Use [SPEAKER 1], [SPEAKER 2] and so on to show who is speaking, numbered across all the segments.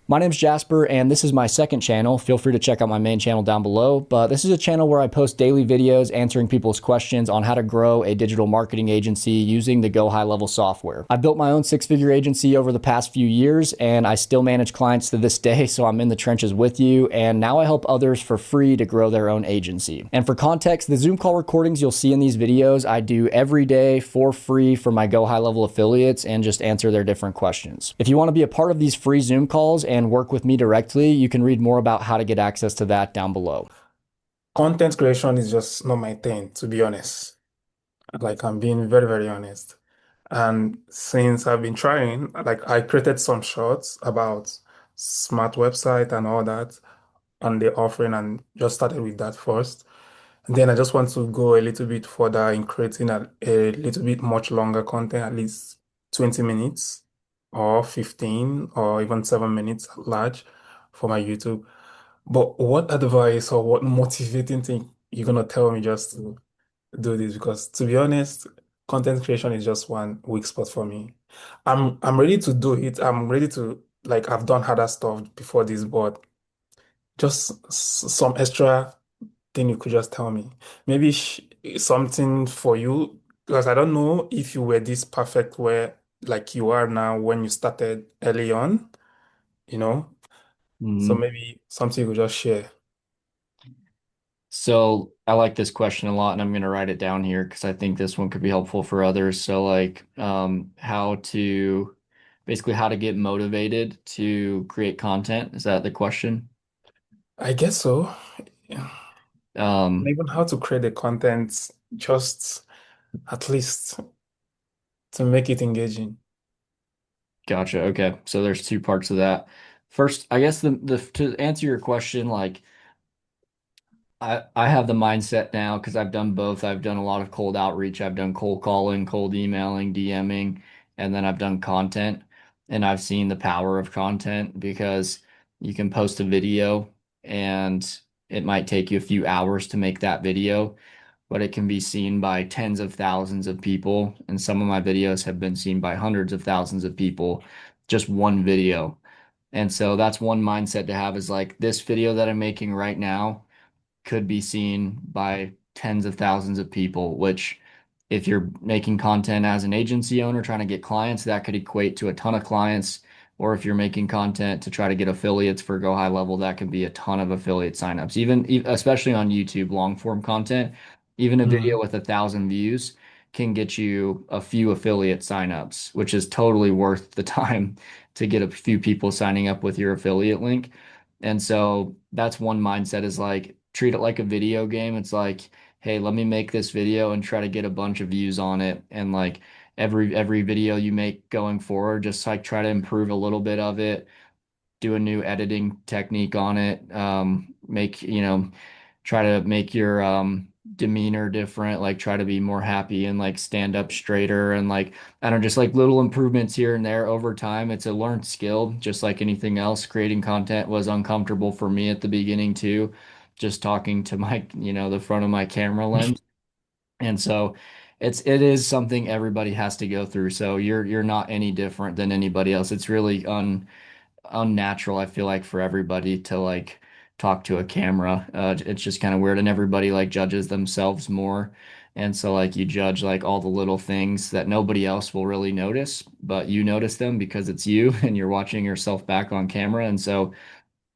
[SPEAKER 1] My name's Jasper, and this is my second channel. Feel free to check out my main channel down below. But this is a channel where I post daily videos answering people's questions on how to grow a digital marketing agency using the GoHighLevel software. I've built my own six-figure agency over the past few years, and I still manage clients to this day, so I'm in the trenches with you. And now I help others for free to grow their own agency. And for context, the Zoom call recordings you'll see in these videos, I do every day for free for my GoHighLevel affiliates and just answer their different questions. If you want to be a part of these free Zoom calls and work with me directly, you can read more about how to get access to that down below.
[SPEAKER 2] Content creation is just not my thing, to be honest. Like I'm being very, very honest. And since I've been trying, like I created some shorts about smart website and all that on the offering and just started with that first. And then I just want to go a little bit further in creating a little bit much longer content, at least 20 minutes or 15 or even 7 minutes large for my YouTube. But what advice or what motivating thing you're gonna tell me just to do this? Because to be honest, content creation is just one weak spot for me. I'm ready to do it. I'm ready to like I've done harder stuff before this, but just some extra thing you could just tell me. Maybe something for you because I don't know if you were this perfect where like you are now when you started early on, you know. So
[SPEAKER 1] Mhm.
[SPEAKER 2] maybe something you could just share.
[SPEAKER 1] So I like this question a lot, and I'm going to write it down here because I think this one could be helpful for others. So like, basically how to get motivated to create content. Is that the question?
[SPEAKER 2] I guess so. Yeah. And
[SPEAKER 1] Um,
[SPEAKER 2] even how to create the content just at least to make it engaging.
[SPEAKER 1] Gotcha. Okay. So there's two parts of that. First, I guess the to answer your question, like I have the mindset now because I've done both. I've done a lot of cold outreach. I've done cold calling, cold emailing, DMing, and then I've done content. And I've seen the power of content because you can post a video and it might take you a few hours to make that video, but it can be seen by tens of thousands of people. And some of my videos have been seen by hundreds of thousands of people, just one video. And so that's one mindset to have is like this video that I'm making right now could be seen by tens of thousands of people, which if you're making content as an agency owner trying to get clients, that could equate to a ton of clients. Or if you're making content to try to get affiliates for GoHighLevel, that could be a ton of affiliate signups. Especially on YouTube, long form content, even a video
[SPEAKER 2] Mhm.
[SPEAKER 1] with 1,000 views can get you a few affiliate signups, which is totally worth the time to get a few people signing up with your affiliate link. And so that's one mindset is like treat it like a video game. It's like, hey, let me make this video and try to get a bunch of views on it. And like every video you make going forward, just like try to improve a little bit of it, do a new editing technique on it, try to make your demeanor different, like try to be more happy and like stand up straighter and like I don't know, just like little improvements here and there over time. It's a learned skill, just like anything else. Creating content was uncomfortable for me at the beginning too, just talking to the front of my camera lens. And so it is something everybody has to go through. So you're not any different than anybody else. It's really unnatural, I feel like, for everybody to like talk to a camera. It's just kind of weird, and everybody like judges themselves more. And so like you judge like all the little things that nobody else will really notice, but you notice them because it's you and you're watching yourself back on camera. And so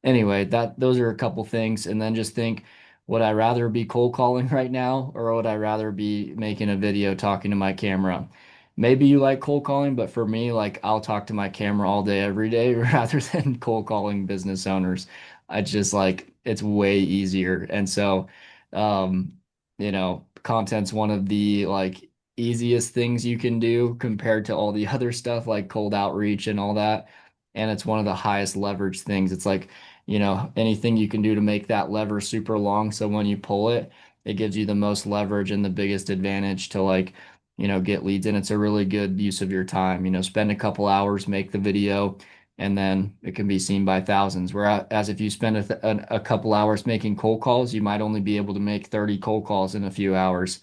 [SPEAKER 1] anyway, that those are a couple things. And then just think, would I rather be cold calling right now, or would I rather be making a video talking to my camera? Maybe you like cold calling, but for me, like I'll talk to my camera all day, every day, rather than cold calling business owners. I just like it's way easier. And so, um, content's one of the like easiest things you can do compared to all the other stuff like cold outreach and all that. And it's one of the highest leverage things. It's like anything you can do to make that lever super long. So when you pull it, it gives you the most leverage and the biggest advantage to like, get leads. And it's a really good use of your time. Spend a couple hours, make the video, and then it can be seen by thousands. Whereas if you spend a couple hours making cold calls, you might only be able to make 30 cold calls in a few hours.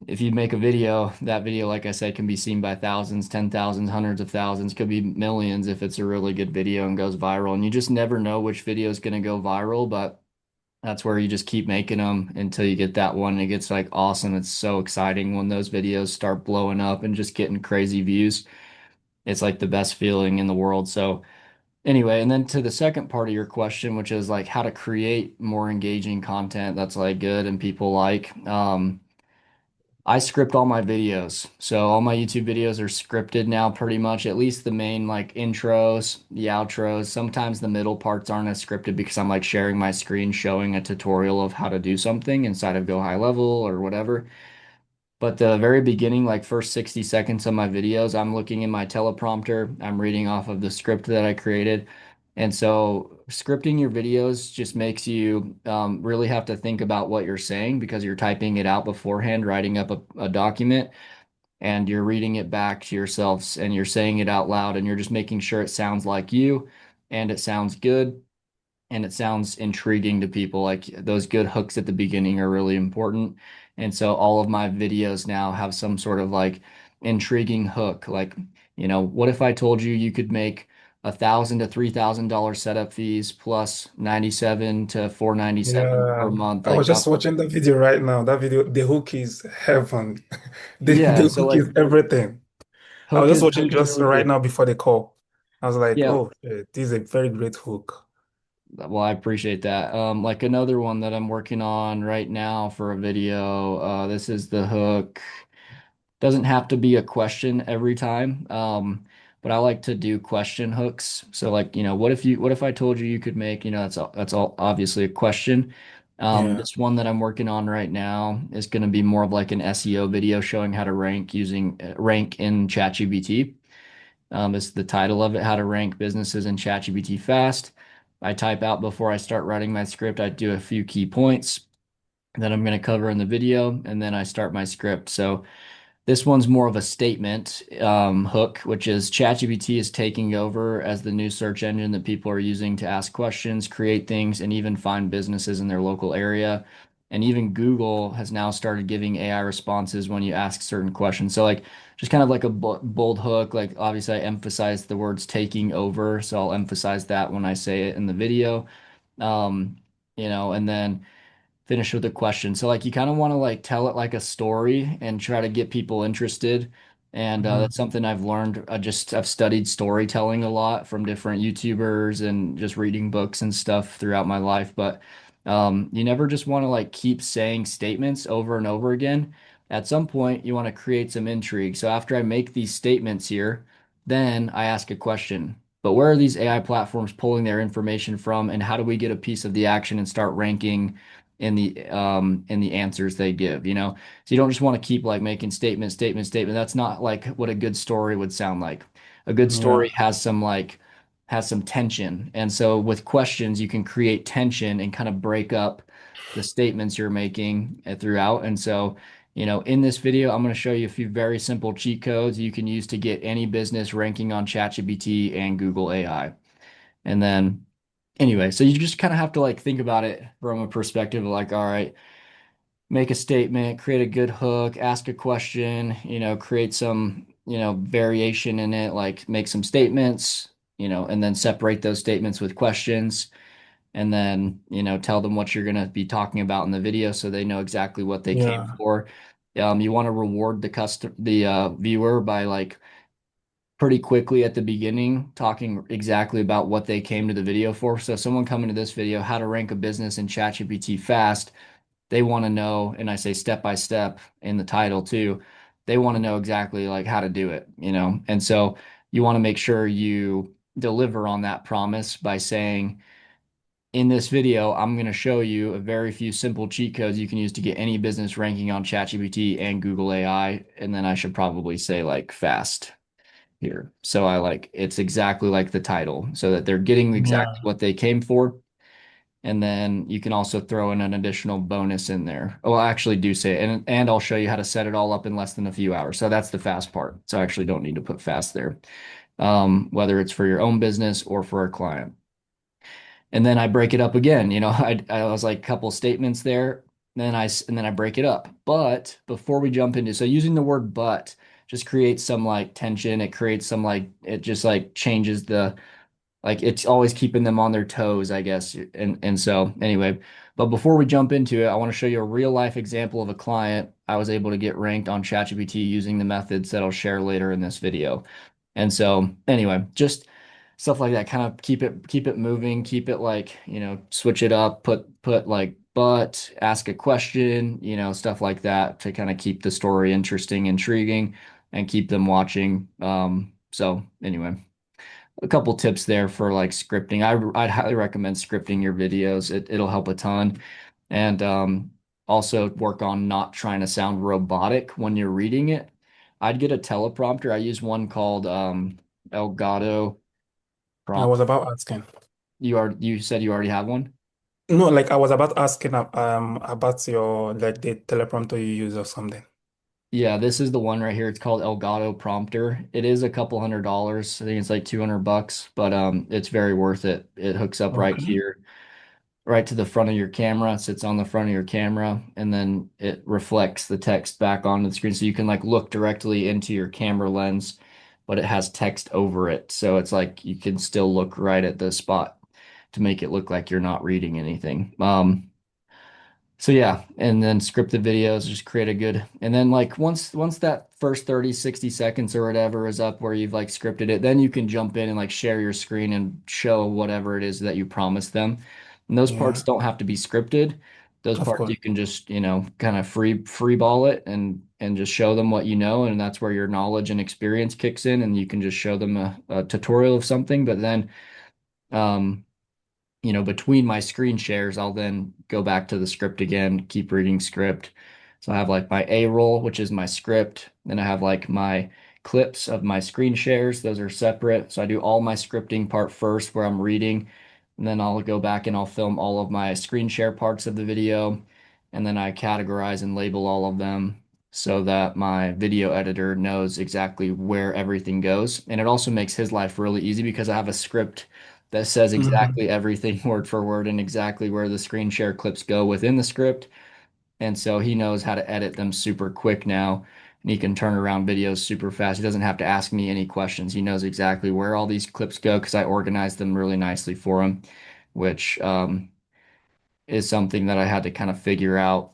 [SPEAKER 1] if you make a video, that video, like I said, can be seen by thousands, 10,000s, hundreds of thousands, could be millions if it's a really good video and goes viral. And you just never know which video is going to go viral, but that's where you just keep making them until you get that one. And it gets like awesome. It's so exciting when those videos start blowing up and just getting crazy views. It's like the best feeling in the world. So, anyway, and then to the second part of your question, which is like how to create more engaging content that's like good and people like. I script all my videos. So all my YouTube videos are scripted now pretty much, at least the main like intros, the outros. Sometimes the middle parts aren't as scripted because I'm like sharing my screen showing a tutorial of how to do something inside of GoHighLevel or whatever. But the very beginning, like first 60 seconds of my videos, I'm looking in my teleprompter, I'm reading off of the script that I created. And so scripting your videos just makes you really have to think about what you're saying because you're typing it out beforehand, writing up a document, and you're reading it back to yourselves and you're saying it out loud and you're just making sure it sounds like you and it sounds good and it sounds intriguing to people. Like those good hooks at the beginning are really important. And so all of my videos now have some sort of like intriguing hook. Like, what if I told you you could make $1,000 to $3,000 setup fees plus 97 to 497 per
[SPEAKER 2] Yeah,
[SPEAKER 1] month?
[SPEAKER 2] I was
[SPEAKER 1] Like,
[SPEAKER 2] just watching the video right now. That video, the hook is heaven. The
[SPEAKER 1] yeah. So
[SPEAKER 2] hook is
[SPEAKER 1] like
[SPEAKER 2] everything. I was
[SPEAKER 1] hook
[SPEAKER 2] just
[SPEAKER 1] is
[SPEAKER 2] watching
[SPEAKER 1] hook is
[SPEAKER 2] just
[SPEAKER 1] really
[SPEAKER 2] right
[SPEAKER 1] good.
[SPEAKER 2] now before the call. I was like,
[SPEAKER 1] Yeah.
[SPEAKER 2] oh, shit, this is a very great hook.
[SPEAKER 1] Well, I appreciate that. Like another one that I'm working on right now for a video. This is the hook. Doesn't have to be a question every time. But I like to do question hooks. So like, what if I told you you could make, that's all obviously a question.
[SPEAKER 2] Yeah,
[SPEAKER 1] This one that I'm working on right now is going to be more of like an SEO video showing how to rank using rank in ChatGPT. Is the title of it, How to Rank Businesses in ChatGPT Fast. I type out before I start writing my script, I do a few key points that I'm going to cover in the video, and then I start my script. So this one's more of a statement hook, which is ChatGPT is taking over as the new search engine that people are using to ask questions, create things, and even find businesses in their local area. And even Google has now started giving AI responses when you ask certain questions. So, like, just kind of like a bold hook. Like, obviously, I emphasize the words taking over. So, I'll emphasize that when I say it in the video. Um, and then finish with a question. So like you kind of want to like tell it like a story and try to get people interested. And
[SPEAKER 2] mhm,
[SPEAKER 1] that's something I've learned. I've studied storytelling a lot from different YouTubers and just reading books and stuff throughout my life. But you never just want to like keep saying statements over and over again. At some point, you want to create some intrigue. So after I make these statements here, then I ask a question. But where are these AI platforms pulling their information from, and how do we get a piece of the action and start ranking in the answers they give, so you don't just want to keep like making statement. That's not like what a good story would sound like. A good
[SPEAKER 2] yeah,
[SPEAKER 1] story has some tension, and so with questions you can create tension and kind of break up the statements you're making throughout. And so in this video I'm going to show you a few very simple cheat codes you can use to get any business ranking on ChatGPT and Google AI. And then anyway, so you just kind of have to like think about it from a perspective of like, all right, make a statement, create a good hook, ask a question, create some, variation in it, like make some statements, and then separate those statements with questions. And then, tell them what you're going to be talking about in the video so they know exactly what they came
[SPEAKER 2] yeah,
[SPEAKER 1] for. You want to reward the viewer by like pretty quickly at the beginning, talking exactly about what they came to the video for. So someone coming to this video, how to rank a business in ChatGPT fast, they want to know, and I say step by step in the title too, they want to know exactly like how to do it, And so you want to make sure you deliver on that promise by saying, in this video, I'm going to show you a very few simple cheat codes you can use to get any business ranking on ChatGPT and Google AI. And then I should probably say like fast here. So I like it's exactly like the title so that they're getting exactly
[SPEAKER 2] yeah,
[SPEAKER 1] what they came for. And then you can also throw in an additional bonus in there. Oh, I actually do say it. And I'll show you how to set it all up in less than a few hours. So that's the fast part. So I actually don't need to put fast there, whether it's for your own business or for a client. And then I break it up again. I was like a couple statements there. and then I break it up. But before we jump into, so using the word but just creates some like tension. It creates some like it just like changes the like it's always keeping them on their toes, I guess. And so anyway, but before we jump into it, I want to show you a real life example of a client I was able to get ranked on ChatGPT using the methods that I'll share later in this video. And so anyway, just stuff like that, kind of keep it moving, keep it like, switch it up, put like but, ask a question, stuff like that to kind of keep the story interesting, intriguing, and keep them watching. So anyway, a couple tips there for like scripting. I'd highly recommend scripting your videos. It'll help a ton. And also work on not trying to sound robotic when you're reading it. I'd get a teleprompter. I use one called Elgato
[SPEAKER 2] I
[SPEAKER 1] Prompt.
[SPEAKER 2] was about asking.
[SPEAKER 1] You said you already have one?
[SPEAKER 2] No, like I was about asking about your like the teleprompter you use or something.
[SPEAKER 1] Yeah, this is the one right here. It's called Elgato Prompter. It is a couple $100s. I think it's like $200, but it's very worth it. It hooks up right
[SPEAKER 2] Okay.
[SPEAKER 1] here, right to the front of your camera. It sits on the front of your camera, and then it reflects the text back onto the screen. So you can like look directly into your camera lens, but it has text over it. So it's like you can still look right at the spot to make it look like you're not reading anything. So yeah, and then scripted videos, just create a good, and then like once that first 30, 60 seconds or whatever is up where you've like scripted it, then you can jump in and like share your screen and show whatever it is that you promised them. And those parts
[SPEAKER 2] Yeah,
[SPEAKER 1] don't have to be scripted. Those
[SPEAKER 2] of
[SPEAKER 1] parts
[SPEAKER 2] course.
[SPEAKER 1] you can just, kind of free ball it and just show them what you know, and that's where your knowledge and experience kicks in, and you can just show them a tutorial of something, but then um between my screen shares, I'll then go back to the script again, keep reading script. So I have like my A roll, which is my script. Then I have like my clips of my screen shares. Those are separate. So I do all my scripting part first where I'm reading. And then I'll go back and I'll film all of my screen share parts of the video. And then I categorize and label all of them so that my video editor knows exactly where everything goes. And it also makes his life really easy because I have a script that says
[SPEAKER 2] Hmm.
[SPEAKER 1] exactly everything word for word and exactly where the screen share clips go within the script. And so he knows how to edit them super quick now. And he can turn around videos super fast. He doesn't have to ask me any questions. He knows exactly where all these clips go because I organized them really nicely for him, which is something that I had to kind of figure out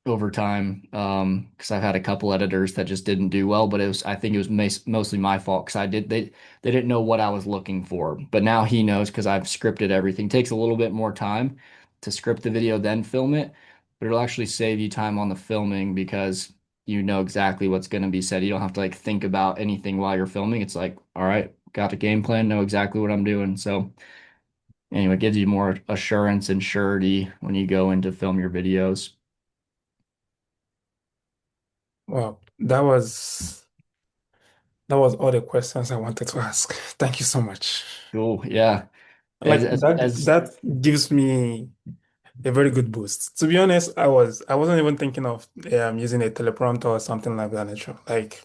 [SPEAKER 1] over time because I've had a couple editors that just didn't do well, but I think it was mostly my fault because they didn't know what I was looking for. But now he knows because I've scripted everything. It takes a little bit more time to script the video then film it, but it'll actually save you time on the filming because you know exactly what's going to be said. You don't have to like think about anything while you're filming. It's like, all right, got the game plan, know exactly what I'm doing. So anyway, it gives you more assurance and surety when you go in to film your videos.
[SPEAKER 2] Well, that was all the questions I wanted to ask. Thank you so much.
[SPEAKER 1] Cool. Yeah.
[SPEAKER 2] Like that
[SPEAKER 1] As
[SPEAKER 2] that gives me a very good boost. To be honest, I wasn't even thinking of using a teleprompter or something like that nature. Like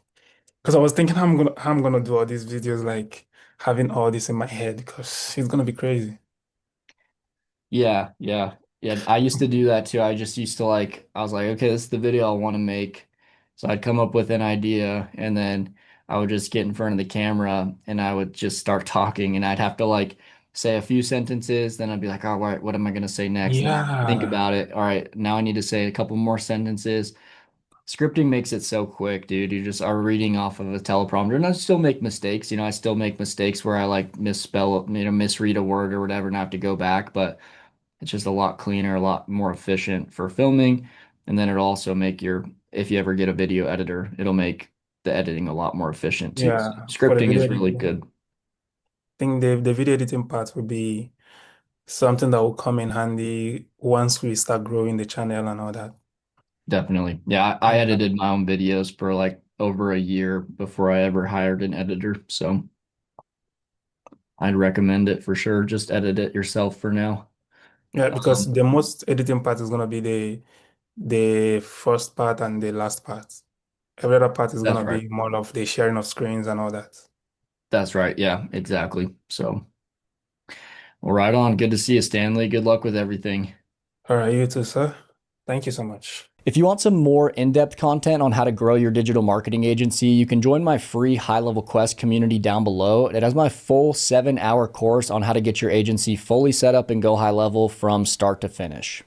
[SPEAKER 2] because I was thinking how I'm gonna do all these videos, like having all this in my head because it's gonna be crazy.
[SPEAKER 1] Yeah, yeah. Yeah, I used to do that too. I just used to like I was like, okay, this is the video I want to make. So I'd come up with an idea and then I would just get in front of the camera and I would just start talking and I'd have to like say a few sentences, then I'd be like, all right, what am I gonna say next? Then I'd think
[SPEAKER 2] Yeah.
[SPEAKER 1] about it. All right, now I need to say a couple more sentences. Scripting makes it so quick, dude. You just are reading off of a teleprompter, and I still make mistakes. I still make mistakes where I like misspell, misread a word or whatever, and I have to go back. But it's just a lot cleaner, a lot more efficient for filming. And then it'll also make if you ever get a video editor, it'll make the editing a lot more efficient too. So
[SPEAKER 2] Yeah. For the
[SPEAKER 1] scripting
[SPEAKER 2] video
[SPEAKER 1] is really
[SPEAKER 2] editing,
[SPEAKER 1] good.
[SPEAKER 2] I think the video editing part will be something that will come in handy once we start growing the channel and all that.
[SPEAKER 1] Definitely. Yeah, I
[SPEAKER 2] Yeah.
[SPEAKER 1] edited my own videos for like over a year before I ever hired an editor. So I'd recommend it for sure. Just edit it yourself for now.
[SPEAKER 2] Yeah, because
[SPEAKER 1] Um,
[SPEAKER 2] the most editing part is gonna be the first part and the last part. Every other part is
[SPEAKER 1] that's
[SPEAKER 2] gonna
[SPEAKER 1] right.
[SPEAKER 2] be more of the sharing of screens and all that.
[SPEAKER 1] That's right. Yeah, exactly. So, well, right on. Good to see you, Stanley. Good luck with everything.
[SPEAKER 2] All right, you too, sir. Thank you so much.
[SPEAKER 1] If you want some more in-depth content on how to grow your digital marketing agency, you can join my free HighLevel Quest community down below. It has my full 7-hour course on how to get your agency fully set up and go high level from start to finish.